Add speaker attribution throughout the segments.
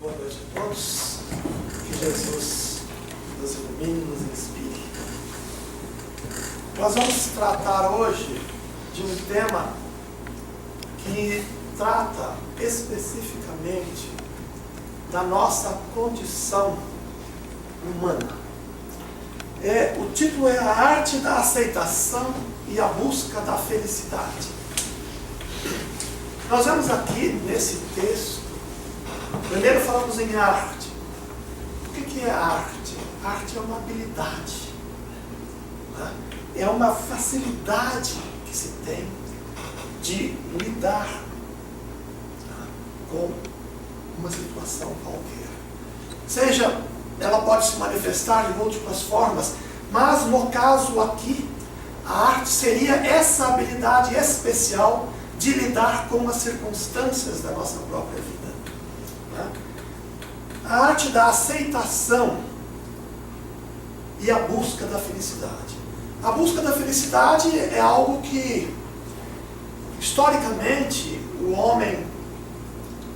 Speaker 1: Boa noite a todos. Que Jesus nos ilumine, nos inspire. Nós vamos tratar hoje de um tema que trata especificamente da nossa condição humana. O título é A Arte da Aceitação e a Busca da Felicidade. Nós vemos aqui nesse texto, primeiro falamos em arte. O que é arte? Arte é uma habilidade, né? É uma facilidade que se tem de lidar, né, com uma situação qualquer. Seja, ela pode se manifestar de múltiplas formas, mas no caso aqui, a arte seria essa habilidade especial de lidar com as circunstâncias da nossa própria vida, né? A arte da aceitação e a busca da felicidade. A busca da felicidade é algo que, historicamente, o homem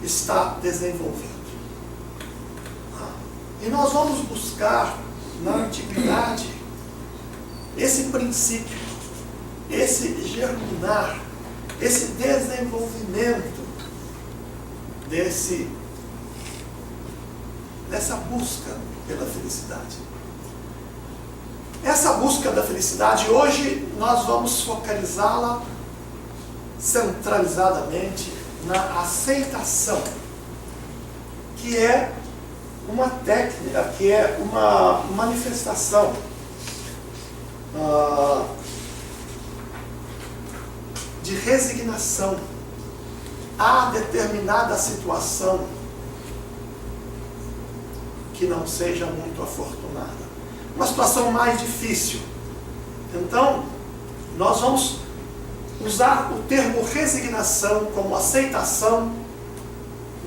Speaker 1: está desenvolvendo. E nós vamos buscar na antiguidade esse princípio, esse germinar, esse desenvolvimento dessa busca pela felicidade. Essa busca da felicidade, hoje nós vamos focalizá-la centralizadamente na aceitação, que é uma técnica, que é uma manifestação de resignação a determinada situação que não seja muito afortunada, uma situação mais difícil. Então, nós vamos usar o termo resignação como aceitação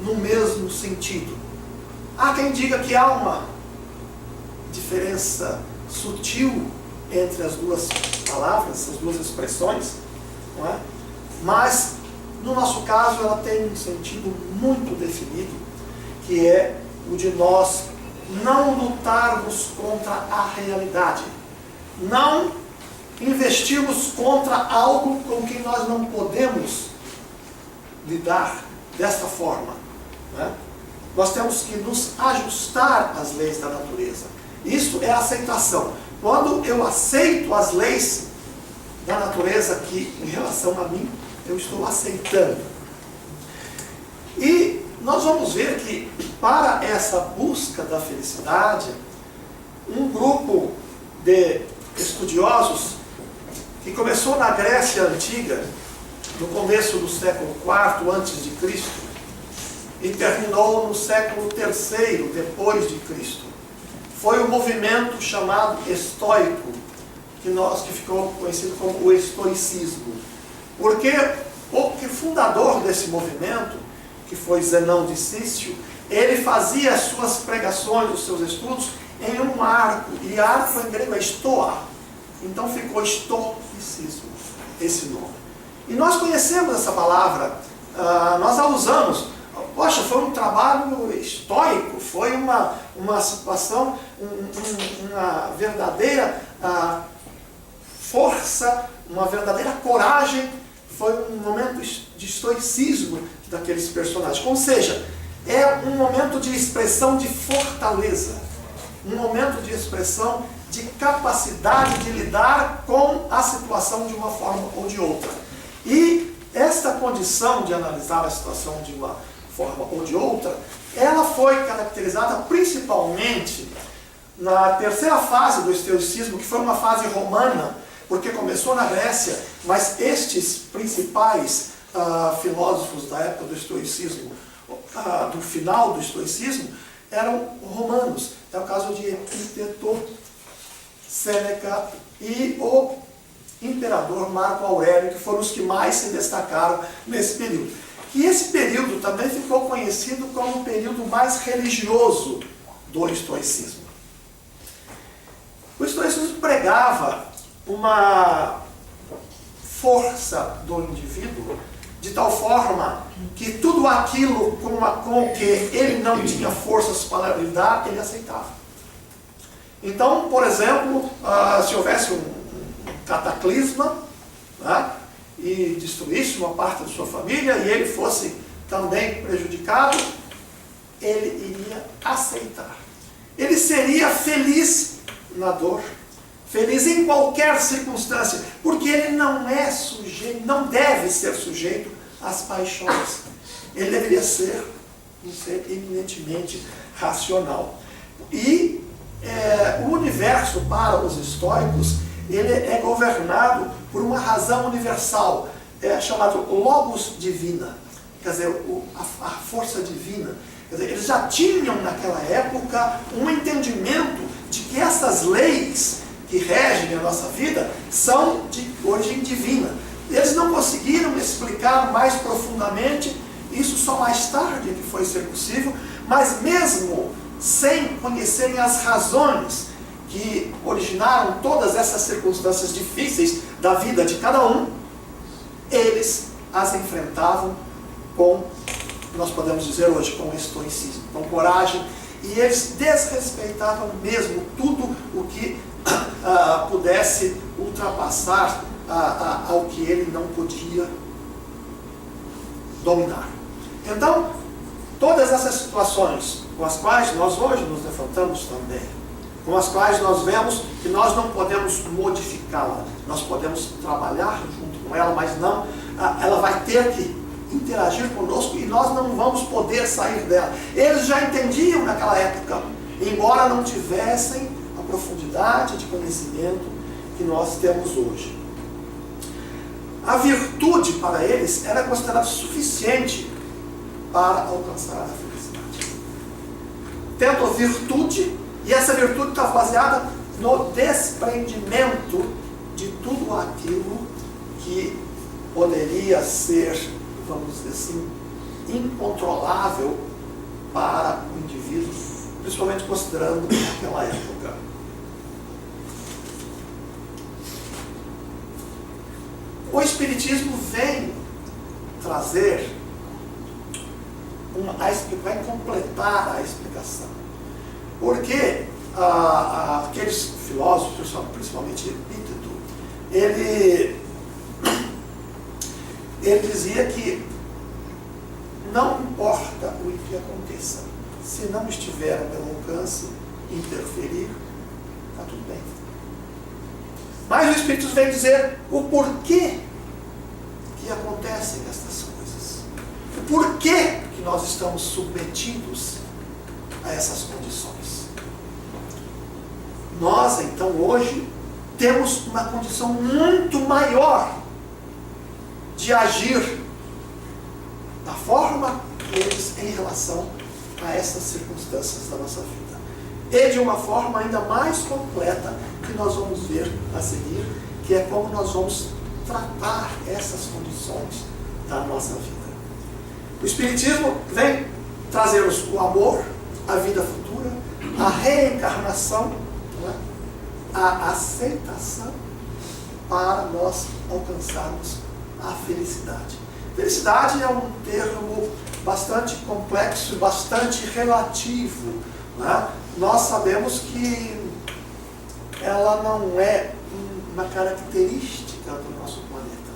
Speaker 1: no mesmo sentido. Há quem diga que há uma diferença sutil entre as duas palavras, as duas expressões, não é? Mas, no nosso caso, ela tem um sentido muito definido, que é o de nós não lutarmos contra a realidade, não investirmos contra algo com que nós não podemos lidar desta forma, né? Nós temos que nos ajustar às leis da natureza. Isso é aceitação. Quando eu aceito as leis da natureza que, em relação a mim, eu estou aceitando. E nós vamos ver que, para essa busca da felicidade, um grupo de estudiosos que começou na Grécia Antiga, no começo do século IV a.C., e terminou no século III depois de Cristo. Foi o movimento chamado estoico, que ficou conhecido como o estoicismo. Porque o fundador desse movimento, que foi Zenão de Cício, ele fazia as suas pregações, os seus estudos, em um arco, e arco em grego é estoa. Então ficou estoicismo, esse nome. E nós conhecemos essa palavra, nós a usamos. Poxa, foi um trabalho estoico, foi uma situação, uma verdadeira força, uma verdadeira coragem, foi um momento de estoicismo daqueles personagens. Ou seja, é um momento de expressão de fortaleza, um momento de expressão de capacidade de lidar com a situação de uma forma ou de outra. E esta condição de analisar a situação de uma forma ou de outra, ela foi caracterizada principalmente na terceira fase do estoicismo, que foi uma fase romana, porque começou na Grécia, mas estes principais filósofos da época do estoicismo, do final do estoicismo, eram romanos. É o caso de Epíteto, Sêneca e o imperador Marco Aurélio, que foram os que mais se destacaram nesse período. E esse período também ficou conhecido como o período mais religioso do estoicismo. O estoicismo pregava uma força do indivíduo de tal forma que tudo aquilo com o que ele não tinha forças para lidar, ele aceitava. Então, por exemplo, se houvesse um cataclisma, né, e destruísse uma parte da sua família e ele fosse também prejudicado, ele iria aceitar. Ele seria feliz na dor, feliz em qualquer circunstância, porque ele não é sujeito, não deve ser sujeito às paixões. Ele deveria ser um ser eminentemente racional. E o universo, para os estoicos, ele é governado por uma razão universal, chamada logos divina, quer dizer, a força divina. Quer dizer, eles já tinham naquela época um entendimento de que essas leis que regem a nossa vida são de origem divina. Eles não conseguiram explicar mais profundamente, isso só mais tarde que foi ser possível, mas mesmo sem conhecerem as razões que originaram todas essas circunstâncias difíceis da vida de cada um, eles as enfrentavam com, nós podemos dizer hoje, com estoicismo, com coragem, e eles desrespeitavam mesmo tudo o que pudesse ultrapassar ao que ele não podia dominar. Então, todas essas situações com as quais nós hoje nos defrontamos também, com as quais nós vemos que nós não podemos modificá-la, nós podemos trabalhar junto com ela, mas não, ela vai ter que interagir conosco e nós não vamos poder sair dela. Eles já entendiam naquela época, embora não tivessem a profundidade de conhecimento que nós temos hoje. A virtude para eles era considerada suficiente para alcançar a felicidade. Tendo a virtude, e essa virtude está baseada no desprendimento de tudo aquilo que poderia ser, vamos dizer assim, incontrolável para o indivíduo, principalmente considerando aquela época. O Espiritismo vem trazer, vai completar a explicação. Porque aqueles filósofos, principalmente Epíteto, ele dizia que não importa o que aconteça, se não estiver ao meu alcance interferir, está tudo bem. Mas o Espiritismo vem dizer o porquê que acontecem estas coisas. O porquê que nós estamos submetidos a essas condições. Nós, então, hoje, temos uma condição muito maior de agir da forma que eles em relação a essas circunstâncias da nossa vida. E de uma forma ainda mais completa que nós vamos ver a seguir, que é como nós vamos tratar essas condições da nossa vida. O Espiritismo vem trazer-nos o amor, a vida futura, a reencarnação, a aceitação para nós alcançarmos a felicidade. Felicidade é um termo bastante complexo e bastante relativo. Nós sabemos que ela não é uma característica do nosso planeta.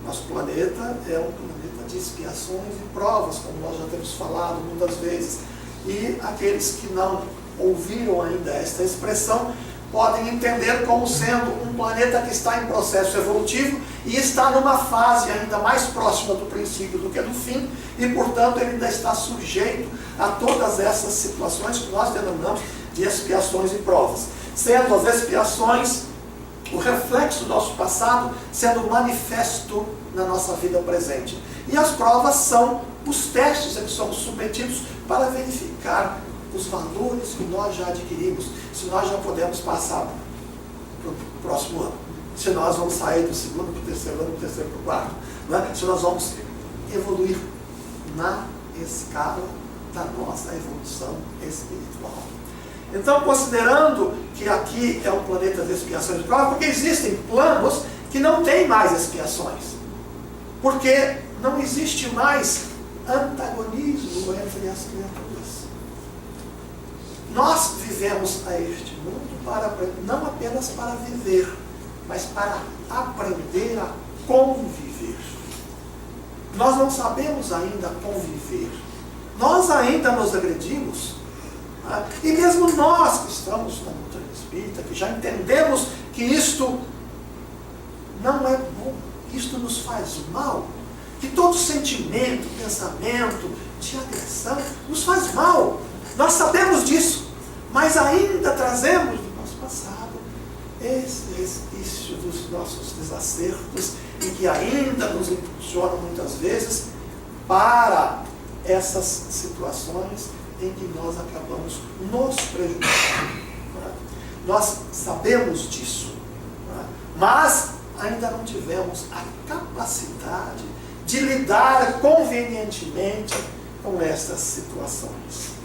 Speaker 1: Nosso planeta é um planeta de expiações e provas, como nós já temos falado muitas vezes. E aqueles que não ouviram ainda esta expressão podem entender como sendo um planeta que está em processo evolutivo e está numa fase ainda mais próxima do princípio do que do fim, e portanto ele ainda está sujeito a todas essas situações que nós denominamos de expiações e provas, sendo as expiações o reflexo do nosso passado sendo manifesto na nossa vida presente, e as provas são os testes a que somos submetidos para verificar os valores que nós já adquirimos, se nós já podemos passar para o próximo ano, se nós vamos sair do segundo para o terceiro ano, do terceiro para o quarto, se nós vamos evoluir na escala da nossa evolução espiritual. Então, considerando que aqui é um planeta de expiações e provas, porque existem planos que não têm mais expiações, porque não existe mais antagonismo entre as criaturas. Nós vivemos a este mundo não apenas para viver, mas para aprender a conviver. Nós não sabemos ainda conviver. Nós ainda nos agredimos. E mesmo nós que estamos na doutrina espírita, que já entendemos que isto não é bom, isto nos faz mal, que todo sentimento, pensamento de agressão nos faz mal. Nós sabemos disso, mas ainda trazemos do nosso passado esse resquício dos nossos desacertos e que ainda nos impulsionam muitas vezes para essas situações em que nós acabamos nos prejudicando. Nós sabemos disso, mas ainda não tivemos a capacidade de lidar convenientemente com estas situações.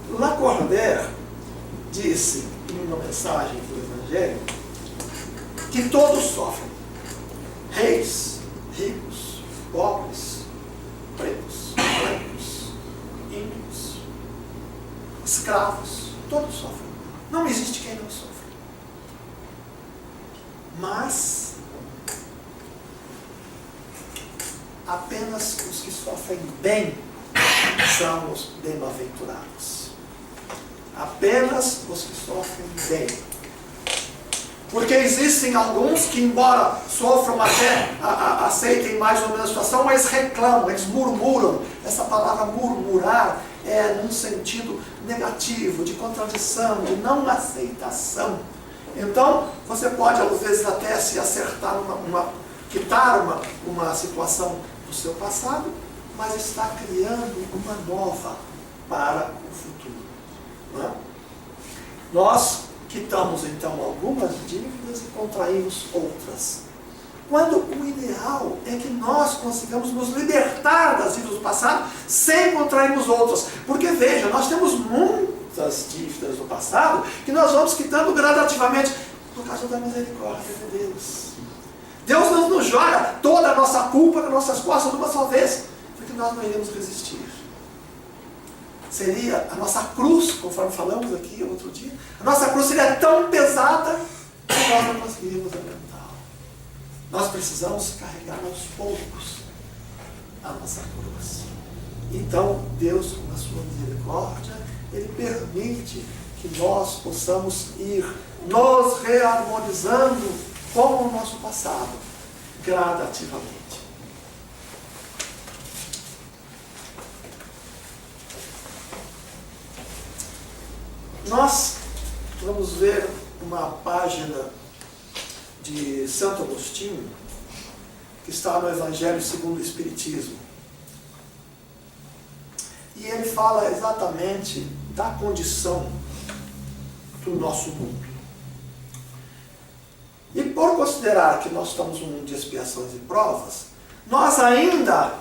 Speaker 1: Lacordaire disse em uma mensagem do Evangelho que todos sofrem. Reis, ricos, pobres, pretos, brancos, índios, escravos, todos sofrem. Não existe quem não sofra. Mas apenas os que sofrem bem são os bem-aventurados. Apenas os que sofrem bem. Porque existem alguns que, embora sofram até, aceitem mais ou menos a situação, mas reclamam, eles murmuram. Essa palavra murmurar é num sentido negativo, de contradição, de não aceitação. Então, você pode, às vezes, até se acertar, quitar uma situação do seu passado, mas está criando uma nova para o futuro. Não é? Nós quitamos, então, algumas dívidas e contraímos outras. Quando o ideal é que nós consigamos nos libertar das dívidas do passado sem contrairmos outras. Porque, veja, nós temos muitas dívidas do passado que nós vamos quitando gradativamente por causa da misericórdia de Deus. Deus não nos joga toda a nossa culpa nas nossas costas de uma só vez, porque nós não iremos resistir. Seria a nossa cruz, conforme falamos aqui outro dia, a nossa cruz seria tão pesada que nós não conseguiríamos aguentá-la. Nós precisamos carregar aos poucos a nossa cruz. Então, Deus, com a sua misericórdia, Ele permite que nós possamos ir nos reharmonizando com o nosso passado, gradativamente. Nós vamos ver uma página de Santo Agostinho, que está no Evangelho segundo o Espiritismo. E ele fala exatamente da condição do nosso mundo. E por considerar que nós estamos num mundo de expiações e provas, nós ainda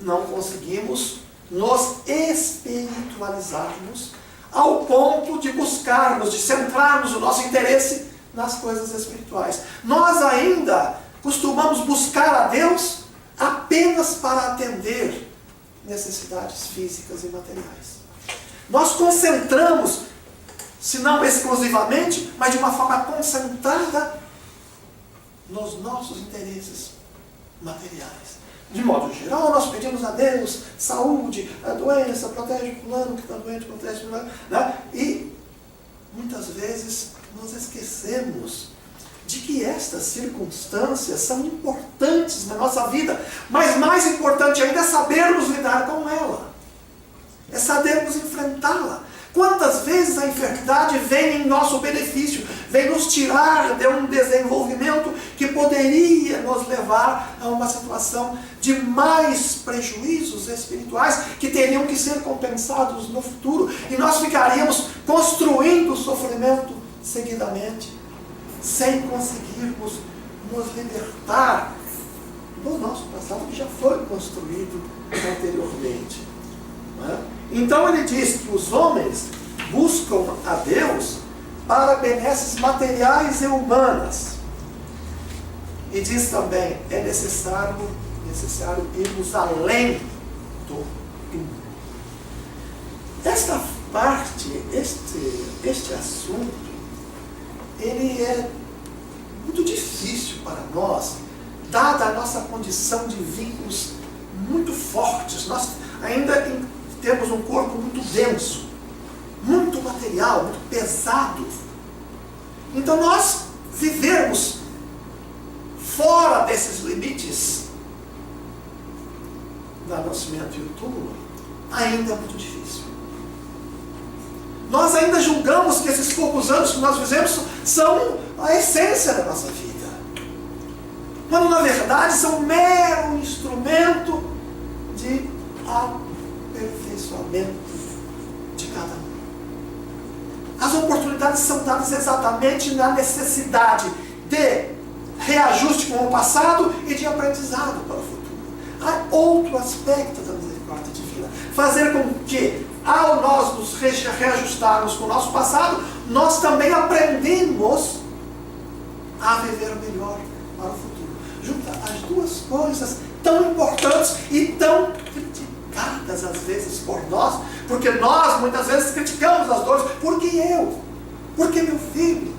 Speaker 1: não conseguimos nos espiritualizarmos ao ponto de buscarmos, de centrarmos o nosso interesse nas coisas espirituais. Nós ainda costumamos buscar a Deus apenas para atender necessidades físicas e materiais. Nós concentramos, se não exclusivamente, mas de uma forma concentrada nos nossos interesses materiais. De modo geral, nós pedimos a Deus saúde, a doença, protege o fulano que está doente, protege o fulano, né? E muitas vezes nós esquecemos de que estas circunstâncias são importantes na nossa vida, mas mais importante ainda é sabermos lidar com ela, é sabermos enfrentá-la. Quantas vezes a enfermidade vem em nosso benefício, vem nos tirar de um desenvolvimento que poderia nos levar a uma situação de mais prejuízos espirituais que teriam que ser compensados no futuro, e nós ficaríamos construindo o sofrimento seguidamente, sem conseguirmos nos libertar do nosso passado que já foi construído anteriormente. Não é? Então ele diz que os homens buscam a Deus para benesses materiais e humanas, E diz também, é necessário irmos além do túmulo. Esta parte, este assunto, ele é muito difícil para nós, dada a nossa condição de vínculos muito fortes. Nós ainda temos um corpo muito denso, muito material, muito pesado. Então nós vivermos fora desses limites do nascimento e do túmulo ainda é muito difícil. Nós ainda julgamos que esses poucos anos que nós vivemos são a essência da nossa vida, quando na verdade são um mero instrumento de aperfeiçoamento de cada um. As oportunidades são dadas exatamente na necessidade de reajuste com o passado e de aprendizado para o futuro. Há outro aspecto da misericórdia divina, fazer com que, ao nós nos reajustarmos com o nosso passado, nós também aprendemos a viver melhor para o futuro. Junta as duas coisas tão importantes e tão criticadas às vezes por nós, porque nós muitas vezes criticamos as dores. Por que eu? Por que meu filho?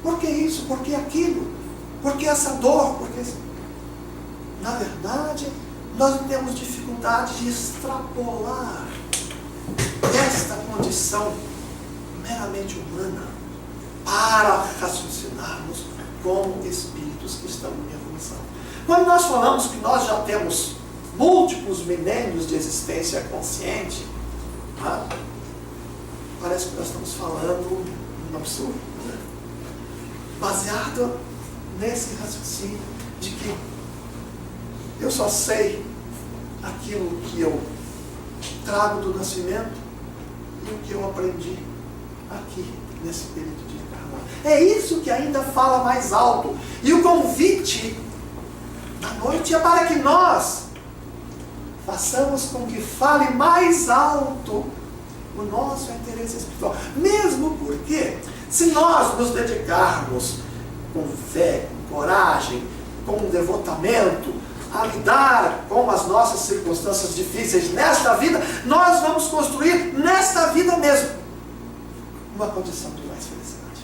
Speaker 1: Por que isso? Por que aquilo? Por que essa dor? Porque... Na verdade, nós não temos dificuldade de extrapolar esta condição meramente humana para raciocinarmos como espíritos que estão em evolução. Quando nós falamos que nós já temos múltiplos milênios de existência consciente, parece que nós estamos falando um absurdo, né? Baseado nesse raciocínio de que eu só sei aquilo que eu trago do nascimento e o que eu aprendi aqui nesse período de encarnar. É isso que ainda fala mais alto. E o convite da noite é para que nós façamos com que fale mais alto o nosso interesse espiritual. Mesmo porque, se nós nos dedicarmos com fé, com coragem, com devotamento, a lidar com as nossas circunstâncias difíceis nesta vida, nós vamos construir nesta vida mesmo uma condição de mais felicidade.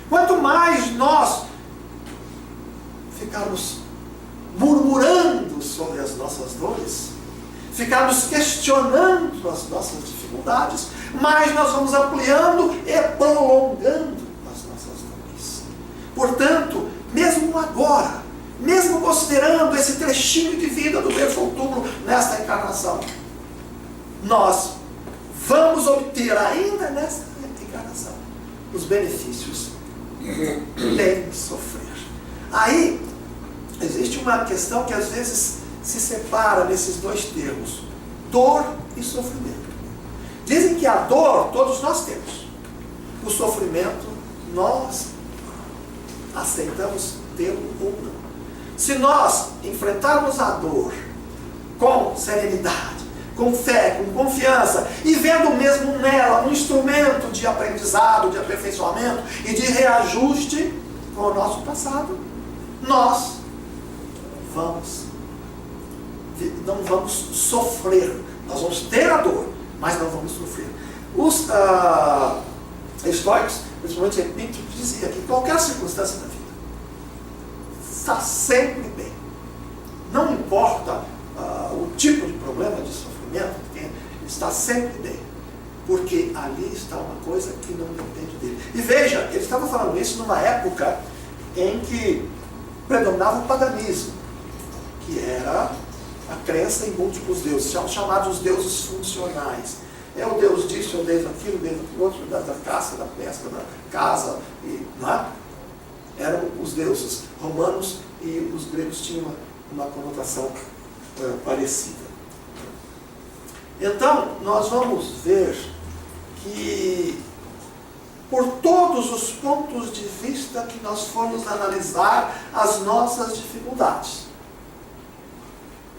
Speaker 1: Quanto mais nós ficarmos murmurando sobre as nossas dores, ficarmos questionando as nossas dificuldades, mais nós vamos ampliando e prolongando as nossas dores. Portanto, mesmo agora, mesmo considerando esse trechinho de vida do berço ao túmulo nesta encarnação, nós vamos obter ainda nesta encarnação os benefícios do bem sofrer. Aí existe uma questão que às vezes se separa nesses dois termos: dor e sofrimento. Dizem que a dor todos nós temos, o sofrimento nós aceitamos tê-lo ou não. Se nós enfrentarmos a dor com serenidade, com fé, com confiança, e vendo mesmo nela um instrumento de aprendizado, de aperfeiçoamento e de reajuste com o nosso passado, nós não vamos sofrer. Nós vamos ter a dor, mas não vamos sofrer. Os estoicos, principalmente Epíteto, dizia que qualquer circunstância da vida está sempre bem. Não importa o tipo de problema, de sofrimento que tem, está sempre bem. Porque ali está uma coisa que não depende dele. E veja, ele estava falando isso numa época em que predominava o paganismo, que era a crença em múltiplos deuses, chamados deuses funcionais. É o Deus disso, é o Deus daquilo, o Deus daquilo outro, da caça, da pesca, da casa, eram os deuses romanos, e os gregos tinham uma conotação parecida. Então, nós vamos ver que, por todos os pontos de vista que nós formos analisar as nossas dificuldades,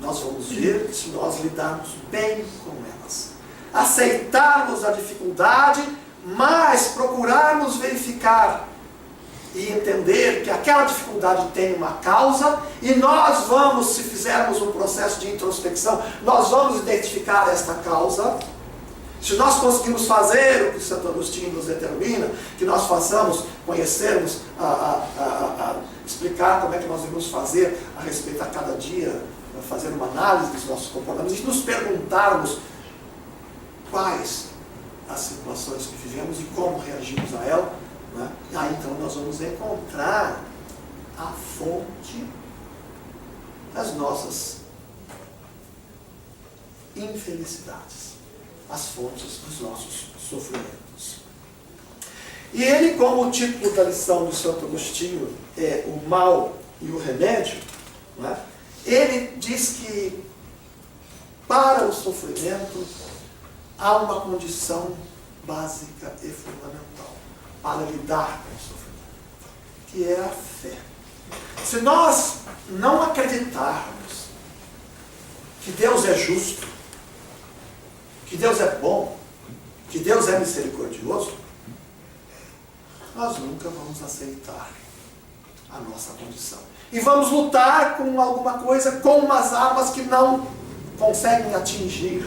Speaker 1: nós vamos ver que, se nós lidarmos bem com elas, aceitarmos a dificuldade, mas procurarmos verificar e entender que aquela dificuldade tem uma causa, e nós vamos, se fizermos um processo de introspecção, nós vamos identificar esta causa. Se nós conseguimos fazer o que Santo Agostinho nos determina, que nós façamos, conhecermos, explicar como é que nós devemos fazer a respeito a cada dia, fazer uma análise dos nossos comportamentos, e nos perguntarmos quais as situações que vivemos e como reagimos a ela, né? E aí então nós vamos encontrar a fonte das nossas infelicidades, as fontes dos nossos sofrimentos. E ele, como o título da lição do Santo Agostinho é o mal e o remédio, né? Ele diz que para o sofrimento há uma condição básica e fundamental para lidar com o sofrimento, que é a fé. Se nós não acreditarmos que Deus é justo, que Deus é bom, que Deus é misericordioso, nós nunca vamos aceitar a nossa condição. E vamos lutar com alguma coisa, com umas armas que não conseguem atingir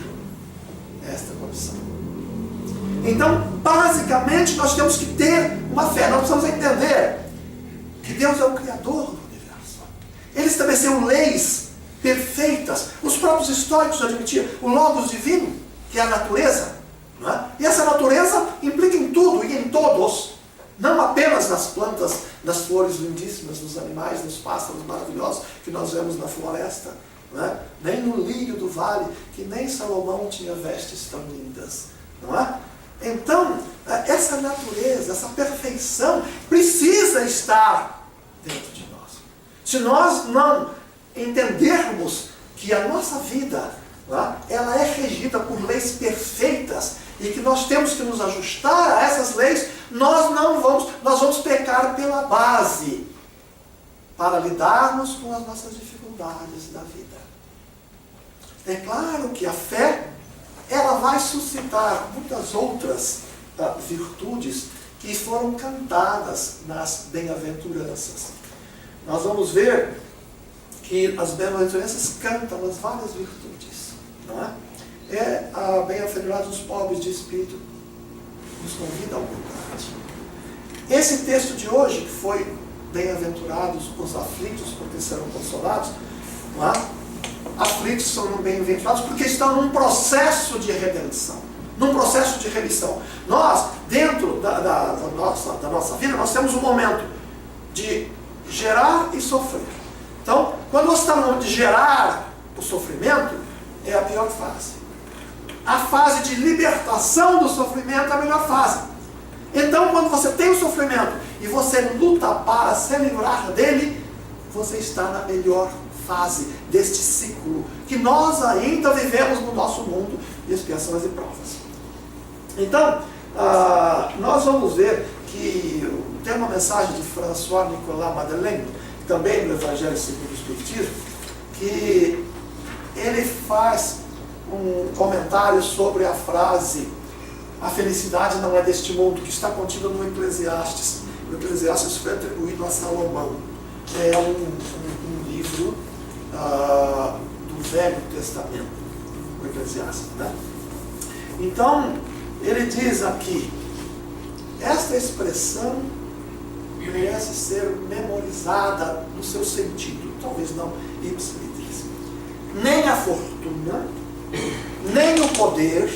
Speaker 1: esta condição. Então, basicamente, nós temos que ter uma fé. Nós precisamos entender que Deus é o Criador do universo. Ele estabeleceu leis perfeitas. Os próprios históricos admitiam o Logos divino, que é a natureza. Não é? E essa natureza implica em tudo e em todos. Não apenas nas plantas, nas flores lindíssimas, nos animais, nos pássaros maravilhosos que nós vemos na floresta. Não é? Nem no lírio do vale, que nem Salomão tinha vestes tão lindas. Não é? Então, essa natureza, essa perfeição precisa estar dentro de nós. Se nós não entendermos que a nossa vida, ela é regida por leis perfeitas e que nós temos que nos ajustar a essas leis, nós vamos pecar pela base para lidarmos com as nossas dificuldades da vida. É claro que a fé, ela vai suscitar muitas outras virtudes que foram cantadas nas bem-aventuranças. Nós vamos ver que as bem-aventuranças cantam as várias virtudes, não é? A bem-aventurado dos pobres de espírito nos convida à humildade. Esse texto de hoje, que foi bem-aventurados os aflitos, porque serão consolados, não é? Aflitos são bem-aventurados porque estão num processo de redenção, num processo de remissão. Nós, dentro da nossa vida, nós temos um momento de gerar e sofrer. Então, quando você está no momento de gerar o sofrimento, é a pior fase. A fase de libertação do sofrimento é a melhor fase. Então, quando você tem o sofrimento e você luta para se livrar dele, você está na melhor fase deste ciclo que nós ainda vivemos no nosso mundo de expiações e provas. Então, nós vamos ver que tem uma mensagem de François-Nicolas Madeleine, também do Evangelho segundo o Espiritismo, que ele faz um comentário sobre a frase "a felicidade não é deste mundo", que está contida no Eclesiastes. O Eclesiastes foi atribuído a Salomão. É um livro do Velho Testamento, o Eclesiastes, né? Então, ele diz aqui, esta expressão merece ser memorizada no seu sentido, talvez não ipsilitris. Nem a fortuna, nem o poder,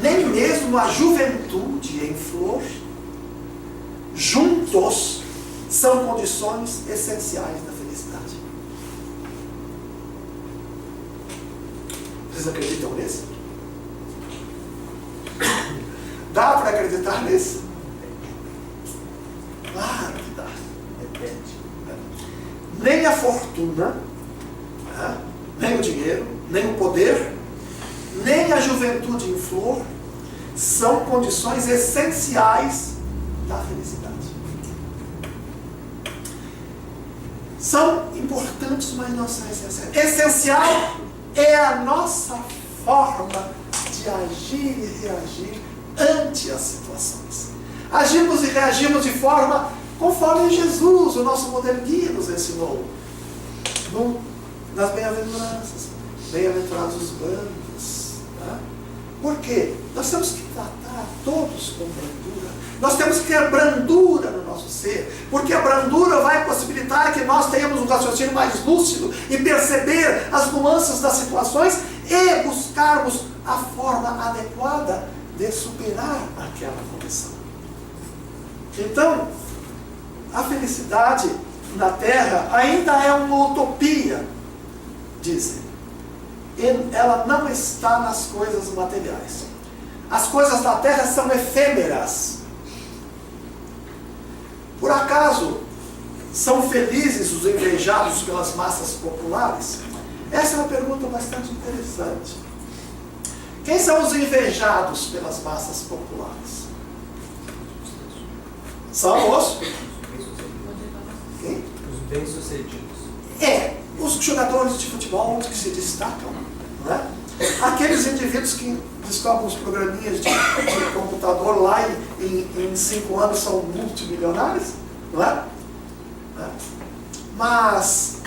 Speaker 1: nem mesmo a juventude em flor, juntos são condições essenciais da felicidade. Vocês acreditam nisso? Dá para acreditar nisso? Claro que dá. Nem a fortuna, nem o dinheiro, nem o poder, nem a juventude em flor são condições essenciais da felicidade. São importantes, mas não são essenciais. Essencial é a nossa forma de agir e reagir ante as situações. Agimos e reagimos de forma conforme Jesus, o nosso modelo guia, nos ensinou. Nas bem-aventuranças. Bem-aventurados os brandos. Tá? Por quê? Nós temos que tratar todos com brandura. Nós temos que ter brandura no nosso ser, porque a brandura vai possibilitar que nós tenhamos um raciocínio mais lúcido e perceber as nuances das situações e buscarmos a forma adequada de superar aquela condição. Então, a felicidade na Terra ainda é uma utopia, dizem. Ela não está nas coisas materiais. As coisas da Terra são efêmeras. Por acaso, são felizes os invejados pelas massas populares? Essa é uma pergunta bastante interessante. Quem são os invejados pelas massas populares? São os... Quem?
Speaker 2: Os bem-sucedidos.
Speaker 1: Os jogadores de futebol que se destacam, não é? Aqueles indivíduos que descobrem os programinhas de computador lá em 5 anos são multimilionários, não é? Mas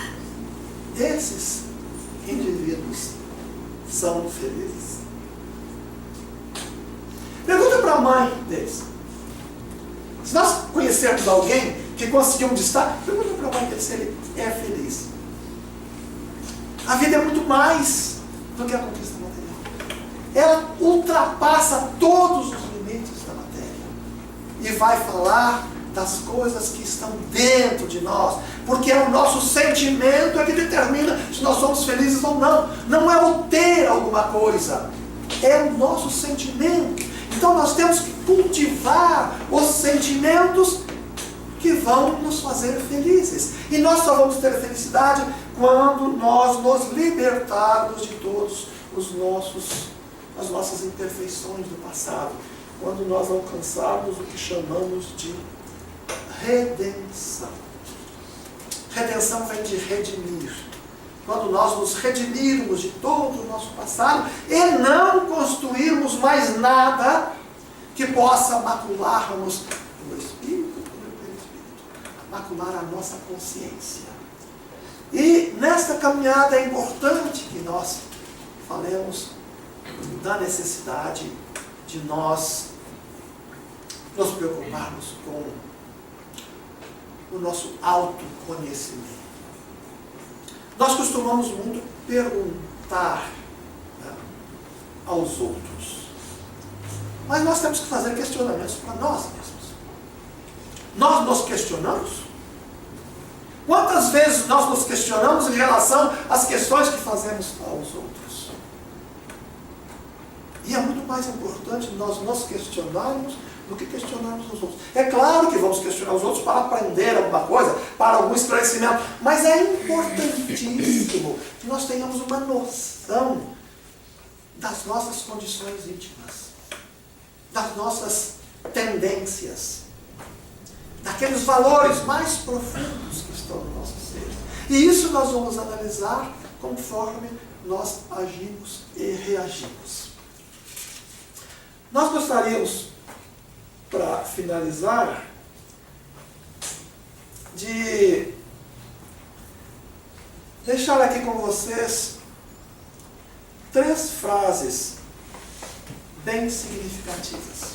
Speaker 1: esses indivíduos são felizes? Pergunta para a mãe deles. Se nós conhecermos alguém que conseguiu um destaque, pergunta para a mãe dele se ele é feliz. A vida é muito mais do que a conquista material. Ela ultrapassa todos os limites da matéria e vai falar das coisas que estão dentro de nós, porque é o nosso sentimento que determina se nós somos felizes ou não. Não é o ter alguma coisa, é o nosso sentimento. Então nós temos que cultivar os sentimentos que vão nos fazer felizes. E nós só vamos ter felicidade quando nós nos libertarmos de todos as nossas imperfeições do passado. Quando nós alcançarmos o que chamamos de redenção. Redenção vem de redimir. Quando nós nos redimirmos de todo o nosso passado e não construirmos mais nada que possa macular-nos no espírito, macular a nossa consciência. E nesta caminhada é importante que nós falemos da necessidade de nós nos preocuparmos com o nosso autoconhecimento. Nós costumamos muito perguntar, né, aos outros. Mas nós temos que fazer questionamentos para nós mesmos. Nós nos questionamos? Quantas vezes nós nos questionamos em relação às questões que fazemos aos outros? E é muito mais importante nós nos questionarmos do que questionarmos os outros. É claro que vamos questionar os outros para aprender alguma coisa, para algum esclarecimento, mas é importantíssimo que nós tenhamos uma noção das nossas condições íntimas, das nossas tendências, daqueles valores mais profundos que estão no nosso ser. E isso nós vamos analisar conforme nós agimos e reagimos. Nós gostaríamos, para finalizar, de deixar aqui com vocês 3 frases bem significativas.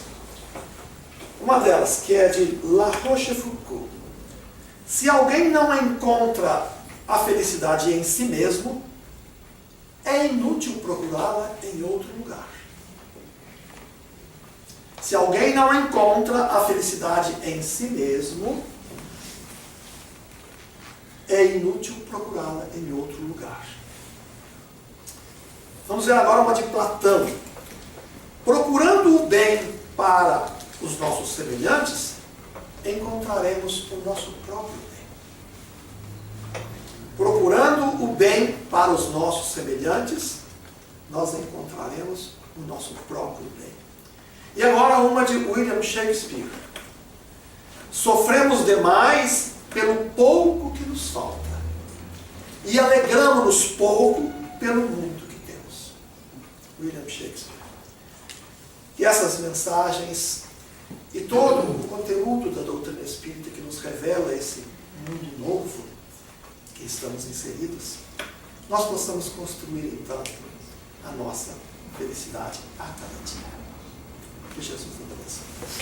Speaker 1: Uma delas, que é de La Rochefoucauld. Se alguém não encontra a felicidade em si mesmo, é inútil procurá-la em outro lugar. Se alguém não encontra a felicidade em si mesmo, é inútil procurá-la em outro lugar. Vamos ver agora uma de Platão. Procurando o bem para os nossos semelhantes, encontraremos o nosso próprio bem. Procurando o bem para os nossos semelhantes, nós encontraremos o nosso próprio bem. E agora uma de William Shakespeare. Sofremos demais pelo pouco que nos falta e alegramos-nos pouco pelo muito que temos. William Shakespeare. Que essas mensagens e todo o conteúdo da doutrina espírita que nos revela esse mundo novo que estamos inseridos, nós possamos construir então a nossa felicidade a cada dia. Que Jesus nos abençoe.